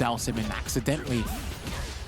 Dhalsim in accidentally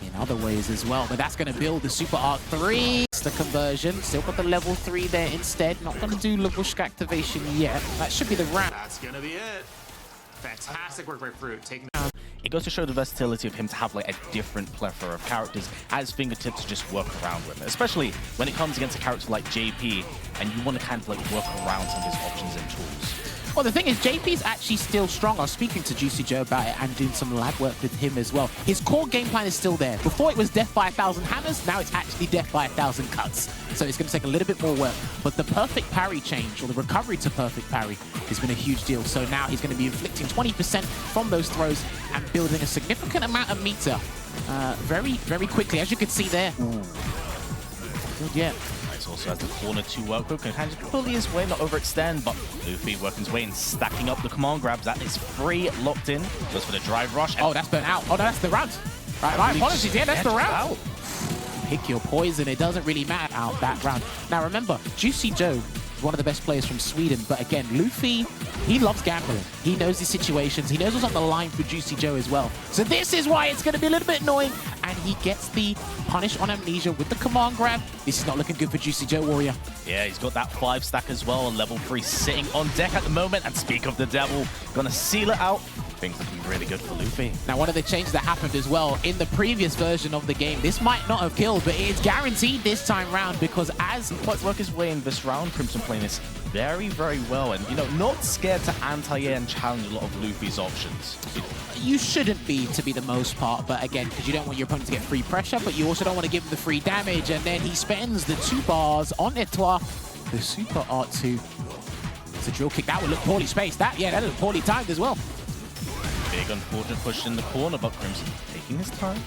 in other ways as well. But that's going to build the Super Art 3. It's the conversion. Still got the level 3 there instead. Not going to do Lavushka activation yet. That should be the round. That's going to be it. Fantastic work by Fruit. Taking It goes to show the versatility of him to have like a different plethora of characters at his fingertips to just work around with, especially when it comes against a character like JP and you want to kind of like work around some of his options and tools. Well, the thing is, JP's actually still strong. I was speaking to Juicy Joe about it and doing some lab work with him as well. His core game plan is still there. Before it was death by 1,000 hammers, now it's actually death by 1,000 cuts. So it's going to take a little bit more work. But the perfect parry change, or the recovery to perfect parry, has been a huge deal. So now he's going to be inflicting 20% from those throws and building a significant amount of meter very, very quickly. As you can see there. Good, yeah. Also has the corner to work with, can kind of bully his way, not overextend, but Luffy working his way and stacking up the command grabs. That is free, locked in. Goes for the drive rush. Oh, that's burnt out. Oh, no, that's the round. Right, my apologies. Yeah, that's the round. Pick your poison. It doesn't really matter out that round. Now, remember, Juicy Joe is one of the best players from Sweden, but again, Luffy, he loves gambling. He knows his situations. He knows what's on the line for Juicy Joe as well. So this is why it's going to be a little bit annoying, and he gets the punish on Amnesia with the command grab. This is not looking good for Juicy Joe, Warrior. Yeah, he's got that 5 stack as well, level 3 sitting on deck at the moment, and speak of the devil, gonna seal it out. Things looking really good for Luffy. Now, one of the changes that happened as well in the previous version of the game, this might not have killed, but it's guaranteed this time round, because as Quite work his way in this round, Crimson playing this very, very well, and, you know, not scared to anti-air and challenge a lot of Luffy's options. you shouldn't be, to be the most part, but again, because you don't want your opponent to get free pressure, but you also don't want to give him the free damage, and then he spends the 2 bars on Etoile, the Super Art 2. It's a drill kick. That would look poorly spaced. That looked poorly timed as well. Big unfortunate push in the corner, but Crimson taking his time.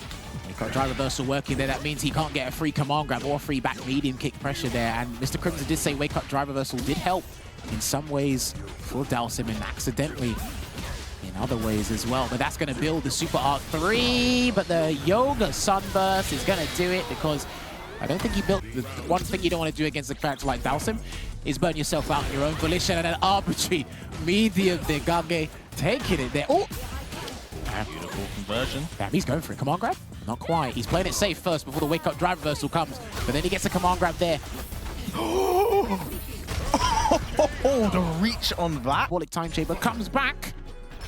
We've got drive reversal working there. That means he can't get a free command grab or a free back medium kick pressure there. And Mr. Crimson did say wake up drive reversal did help in some ways for Dhalsim and accidentally in other ways as well. But that's going to build the Super Art 3. But the Yoga Sunburst is going to do it because I don't think he built the one thing you don't want to do against a character like Dhalsim is burn yourself out in your own volition, and an arbitrary medium Degage taking it there. Oh! Beautiful conversion. Damn, he's going for a command grab. Not quite. He's playing it safe first before the wake up drive reversal comes, but then he gets a command grab there. Oh, the reach on that. Warlick Time Chamber comes back,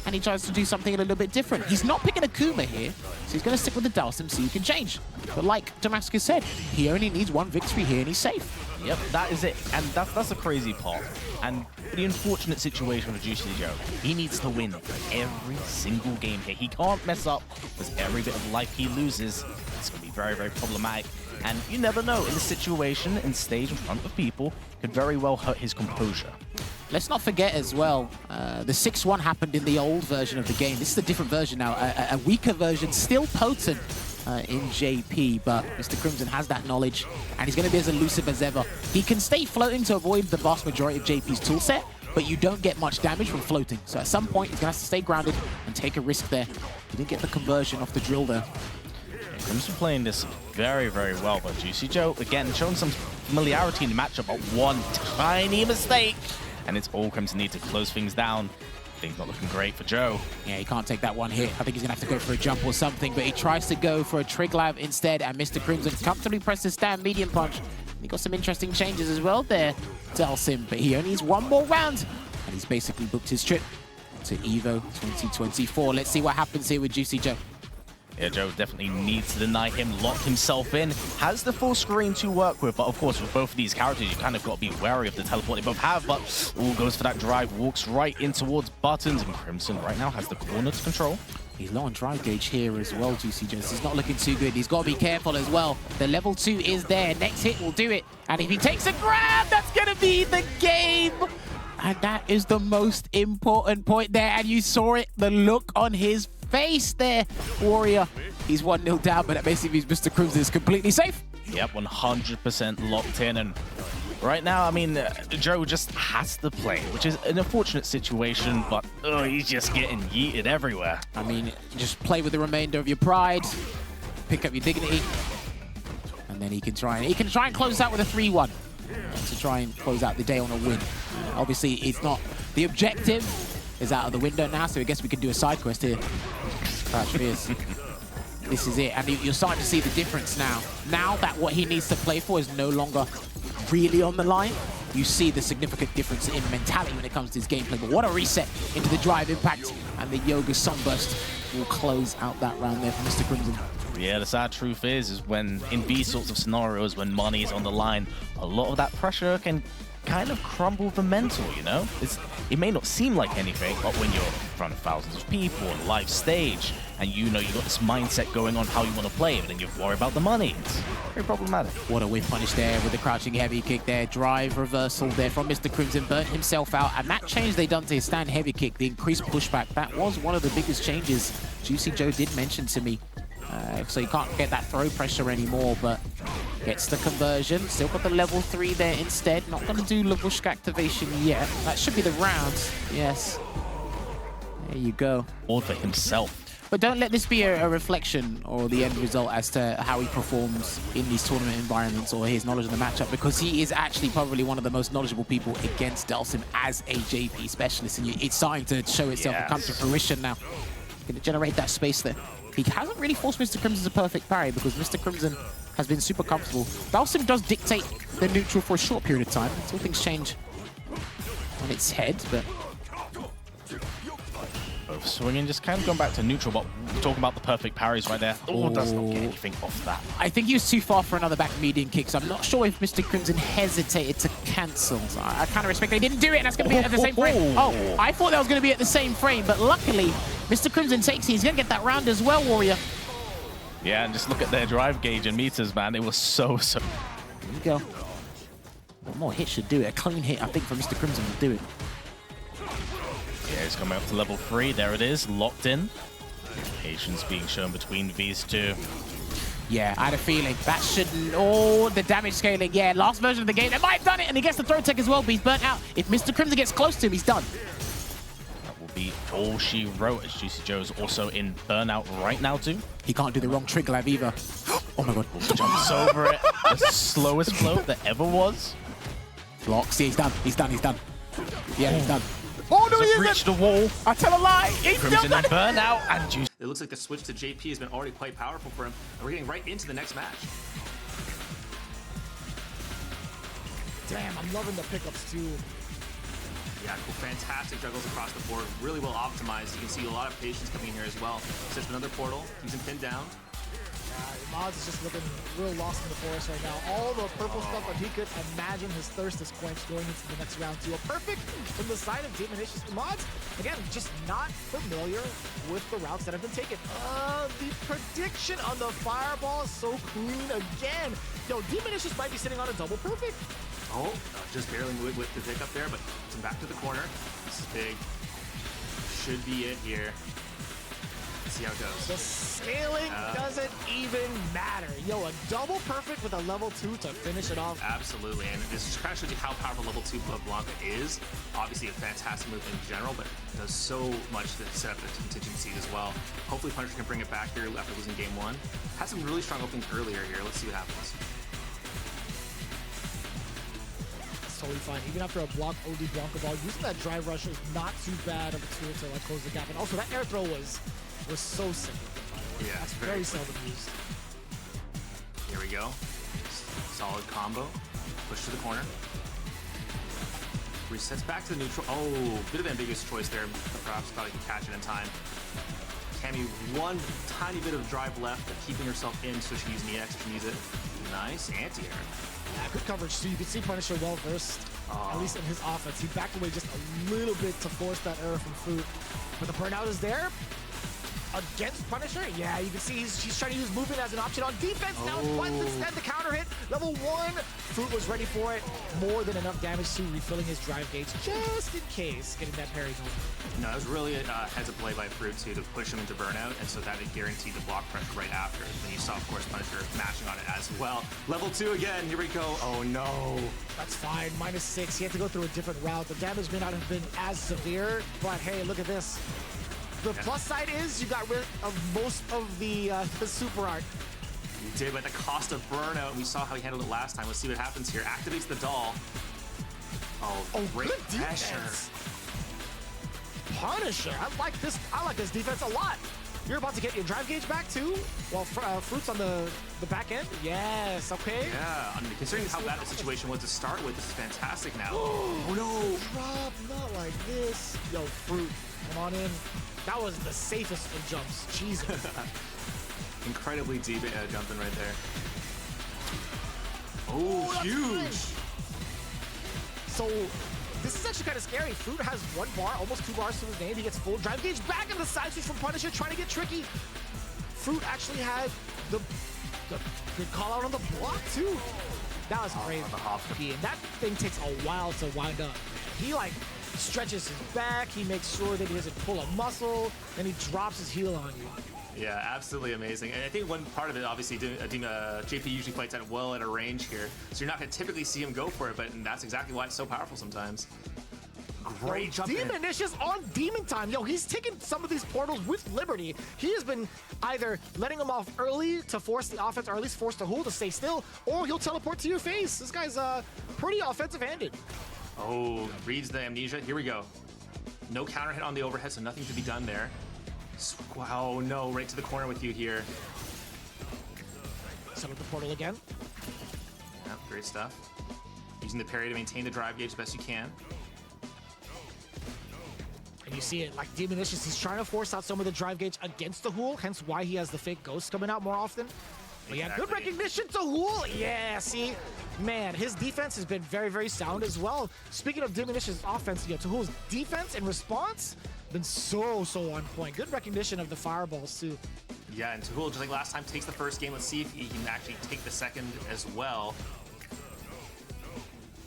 and he tries to do something a little bit different. He's not picking Akuma here, so he's going to stick with the Dhalsim so he can change. But like Damascus said, he only needs 1 victory here and he's safe. Yep, that is it. And that's the crazy part. And the unfortunate situation for Juicy Joe, he needs to win every single game here. He can't mess up, because every bit of life he loses, it's going to be very, very problematic. And you never know, in this situation, in stage in front of people, could very well hurt his composure. Let's not forget as well, the 6-1 happened in the old version of the game. This is a different version now, a weaker version, still potent in JP, but Mr. Crimson has that knowledge, and he's going to be as elusive as ever. He can stay floating to avoid the vast majority of JP's toolset, but you don't get much damage from floating. So at some point, he's going to have to stay grounded and take a risk there. He didn't get the conversion off the drill there. Crimson playing this very, very well, but Juicy Joe, again, showing some familiarity in the matchup, but one tiny mistake, and it's all Crimson need to close things down. Things not looking great for Joe. Yeah, he can't take that one hit. I think he's going to have to go for a jump or something, but he tries to go for a Triglab instead, and Mr. Crimson comfortably presses stand medium punch. He got some interesting changes as well there, Dhalsim, but he only needs 1 more round, and he's basically booked his trip to EVO 2024. Let's see what happens here with Juicy Joe. Yeah, Joe definitely needs to deny him, lock himself in. Has the full screen to work with, but of course, with both of these characters, you kind of got to be wary of the teleport they both have, but goes for that drive, walks right in towards buttons, and Crimson right now has the corner to control. He's low on drive gauge here as well, Juicy Joe. He's not looking too good. He's got to be careful as well. The level 2 is there. Next hit will do it. And if he takes a grab, that's going to be the game. And that is the most important point there. And you saw it, the look on his face there, Warrior. He's 1-0 down, but that basically means Mr. Crimson is completely safe. Yep, 100% locked in, and right now, I mean, Joe just has to play, which is an unfortunate situation, but he's just getting yeeted everywhere. I mean, just play with the remainder of your pride, pick up your dignity, and then he can try and close out with a 3-1 to try and close out the day on a win. Obviously, it's not the objective is out of the window now, so I guess we can do a side quest here. Crouch Fierce. This is it, and you're starting to see the difference now. Now that what he needs to play for is no longer really on the line, you see the significant difference in mentality when it comes to his gameplay. But what a reset into the drive impact, and the Yoga Sunburst will close out that round there for Mr. Crimson. Yeah, the sad truth is when in these sorts of scenarios, when money is on the line, a lot of that pressure can kind of crumble the mental, you know? It may not seem like anything, but when you're in front of thousands of people on a live stage, and you know you've got this mindset going on how you want to play, but then you worry about the money. It's very problematic. What a whip punish there with the crouching heavy kick there. Drive reversal there from Mr. Crimson. Burnt himself out. And that change they done to his stand heavy kick, the increased pushback, that was one of the biggest changes Juicy Joe did mention to me. So you can't get that throw pressure anymore, but gets the conversion. Still got the level 3 there instead. Not going to do Lavushka activation yet. That should be the round. Yes. There you go. All for himself. But don't let this be a reflection or the end result as to how he performs in these tournament environments or his knowledge of the matchup, because he is actually probably one of the most knowledgeable people against Dhalsim as a JP specialist, and it's starting to show itself and come to fruition now. Going to generate that space there. He hasn't really forced Mr. Crimson's a perfect parry because Mr. Crimson has been super comfortable. Dhalsim does dictate the neutral for a short period of time until things change on its head, but... Swinging, just kind of going back to neutral, but talking about the perfect parries right there. Oh, does not get anything off that. I think he was too far for another back median kick, so I'm not sure if Mr. Crimson hesitated to cancel. So I kind of respect that he didn't do it, and that's going to be at the same frame. Oh, I thought that was going to be at the same frame, but luckily, Mr. Crimson takes it. He's going to get that round as well, Warrior. Yeah, and just look at their drive gauge and meters, man. It was so... There you go. One more hit should do it. A clean hit, I think, for Mr. Crimson will do it. Yeah, he's coming up to level 3. There it is, locked in. Patience being shown between these two. Yeah, I had a feeling that shouldn't... Oh, the damage scaling. Yeah, last version of the game. They might have done it, and he gets the throw tech as well, but he's burnt out. If Mr. Crimson gets close to him, he's done. That will be all she wrote, as Juicy Joe's also in burnout right now, too. He can't do the wrong trigger lab either. Oh my god. Jumps over it. The slowest float that ever was. Blocks. Yeah, he's done. He's done. He's done. Yeah, he's done. Oh, no, he isn't! Reached the wall. I tell a lie. He's Crimson done and burnout, and Juicy. It looks like the switch to JP has been already quite powerful for him, and we're getting right into the next match. Damn, I'm loving the pickups too. Yeah, cool, fantastic juggles across the board, really well optimized. You can see a lot of patience coming in here as well. Such another portal, he's been pinned down. Mods is just looking real lost in the forest right now. All the purple stuff that he could imagine his thirst is quenched going into the next round too. A perfect from the side of Demonicious. Mods, again, just not familiar with the routes that have been taken. The prediction on the fireball is so clean again. Yo, Demonicious might be sitting on a double perfect. Oh, just barely moved with the pickup there, but it's back to the corner. This is big. Should be it here. See how it goes. The scaling doesn't even matter. Yo, a double perfect with a level 2 to finish it off. Absolutely, and this just kind of shows you how powerful level 2 of Blanka is. Obviously a fantastic move in general, but it does so much to set up the contingencies as well. Hopefully Punisher can bring it back here after losing game 1. Had some really strong openings earlier here. Let's see what happens. It's totally fine. Even after a block OD Blanka ball, using that drive rush is not too bad of a tool to like close the gap. And also that air throw was so simple. Yeah, that's very seldom used. Here we go. Solid combo. Push to the corner. Resets back to the neutral. Oh, bit of ambiguous choice there. Perhaps thought he could catch it in time. Cammy, one tiny bit of drive left, but keeping herself in so she can use the EX if she needs it. Nice anti-air. Yeah, good coverage. So you can see Punisher well versed, at least in his offense. He backed away just a little bit to force that error from Fruit. But the burnout is there. Against Punisher, yeah, you can see he's trying to use movement as an option on defense. Now it's once instead the counter hit. Level 1, Fruit was ready for it. More than enough damage to refilling his drive gauge just in case, getting that parry going. No, it was really a heads of play by Fruit too to push him into burnout, and so that it guaranteed the block pressure right after. Then you saw, of course, Punisher mashing on it as well. Level 2 again, here we go. Oh no. That's fine, -6. He had to go through a different route. The damage may not have been as severe, but hey, look at this. The plus side is you got rid of most of the super art. You did, but at the cost of burnout. We saw how he handled it last time. Let's see what happens here. Activates the doll. Oh, great good pressure. defense. Punisher, I like this defense a lot. You're about to get your drive gauge back too, while Fruit's on the back end. Yes, okay. Yeah, I mean, considering how bad the situation was to start with, this is fantastic now. Oh no! Drop, not like this. Yo, Fruit, come on in. That was the safest of jumps. Jesus. Incredibly deep jumping right there. Oh, that's huge! good. So this is actually kind of scary. Fruit has 1 bar, almost 2 bars to his name. He gets full drive gauge back in the side switch from Punisher, trying to get tricky. Fruit actually had the good call out on the block too. That was crazy. And that thing takes a while to wind up. He like stretches his back. He makes sure that he doesn't pull a muscle, and he drops his heel on you. Yeah, absolutely amazing. And I think one part of it, obviously, JP usually fights at a range here, so you're not going to typically see him go for it, but that's exactly why it's so powerful sometimes. Great jump in. Demonicious on Demon Time. Yo, he's taking some of these portals with Liberty. He has been either letting them off early to force the offense, or at least force the Hool to stay still, or he'll teleport to your face. This guy's pretty offensive-handed. Oh, reads the amnesia. Here we go. No counter hit on the overhead, so nothing to be done there. Wow, no, right to the corner with you here. Set up the portal again. Yeah, great stuff. Using the parry to maintain the drive gauge as best you can. And you see it like Demonicious, he's trying to force out some of the drive gauge against the Hool, hence why he has the fake ghost coming out more often. But yeah, good recognition to Hool. Yeah, see? Man, his defense has been very, very sound as well. Speaking of Demonicious' offense, to Hool's defense and response, been so on point. Good recognition of the fireballs too. Yeah, and Tahul, just like last time, takes the first game. Let's see if he can actually take the second as well.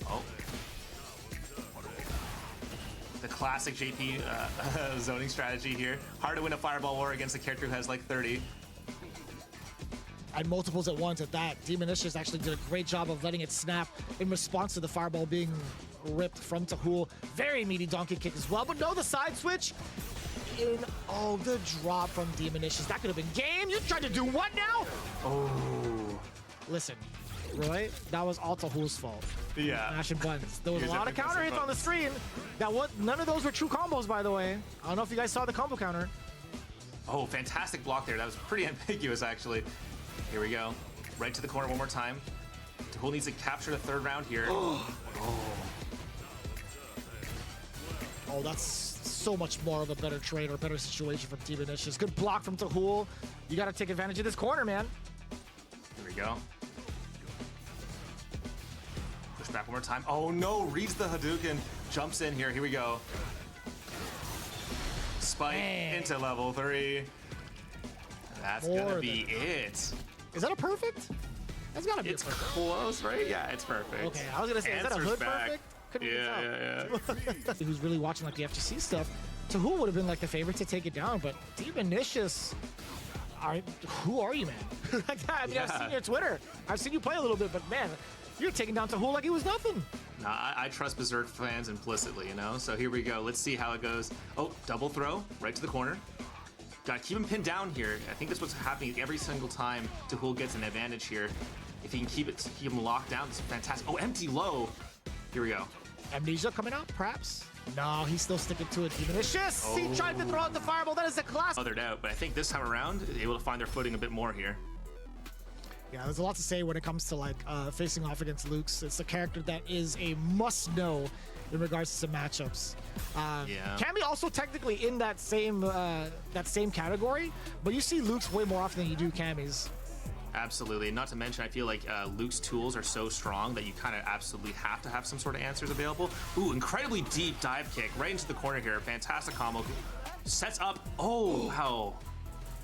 Oh. The classic JP zoning strategy here. Hard to win a fireball war against a character who has like 30. And multiples at once at that. Demonicious actually did a great job of letting it snap in response to the fireball being ripped from Tahul. Very meaty donkey kick as well, but no, the side switch. The drop from Demonicious. That could have been game. You tried to do what now? Oh. Listen, Roy, that was all Tahul's fault. Yeah. Mashing buttons. There was a lot of counter hits on the screen. None of those were true combos, by the way. I don't know if you guys saw the combo counter. Oh, fantastic block there. That was pretty ambiguous, actually. Here we go. Right to the corner one more time. Tahul needs to capture the third round here. Oh, that's so much more of a better trade or better situation from Demonicious. Good block from Tahul. You got to take advantage of this corner, man. Here we go. Push back one more time. Oh no, reads the Hadouken. Jumps in here. Here we go. Spike into level 3. That's gonna be it. Is that a perfect? That's gotta be. It's close, right? Yeah, it's perfect. Okay, I was gonna say, is that a hood perfect? Yeah. Who's really watching like the FGC stuff? Tahul would have been like the favorite to take it down, but Demonicious, who are you, man? I mean, I've seen your Twitter. I've seen you play a little bit, but man, you're taking down Tahul like he was nothing. Nah, I trust Berserk fans implicitly, So here we go. Let's see how it goes. Oh, double throw right to the corner. Gotta keep him pinned down here. I think that's what's happening every single time Tahul gets an advantage here. If he can keep him locked down, it's fantastic. Oh, empty low. Here we go. Amnesia coming out, perhaps? No, he's still sticking to it. Demonicious! He tried to throw out the fireball. That is a classic. Othered out, but I think this time around, able to find their footing a bit more here. Yeah, there's a lot to say when it comes to like facing off against Lux. It's a character that is a must-know in regards to some matchups. Cammy also technically in that same category, but you see Lux way more often than you do Cammy's. Absolutely. Not to mention, I feel like Luke's tools are so strong that you kind of absolutely have to have some sort of answers available. Ooh, incredibly deep dive kick right into the corner here. Fantastic combo. Sets up. Oh, wow.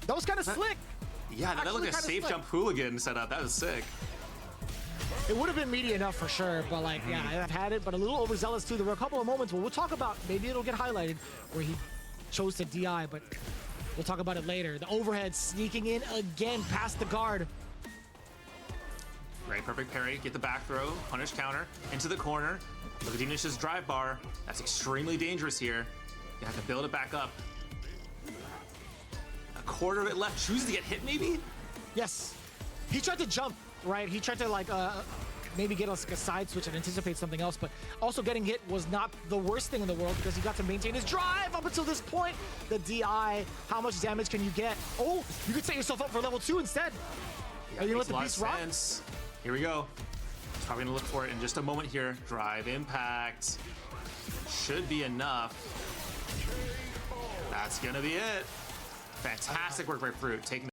That was kind of slick. Yeah, that looked like a safe jump hooligan setup. That was sick. It would have been meaty enough for sure, but like, yeah, I've had it, but a little overzealous too. There were a couple of moments where we'll talk about, maybe it'll get highlighted, where he chose to DI, but we'll talk about it later. The overhead sneaking in again past the guard. Right, perfect parry. Get the back throw. Punish counter. Into the corner. Look at Demonicious' drive bar. That's extremely dangerous here. You have to build it back up. A quarter of it left. Chooses to get hit, maybe? Yes. He tried to jump, right? He tried to, like, maybe get like a side switch and anticipate something else, but also getting hit was not the worst thing in the world because he got to maintain his drive up until this point. The DI, how much damage can you get? Oh, you could set yourself up for level 2 instead. Are you gonna let the beast rock? Here we go. He's probably gonna look for it in just a moment here. Drive impact. Should be enough. That's gonna be it. Fantastic work by Fruit, taking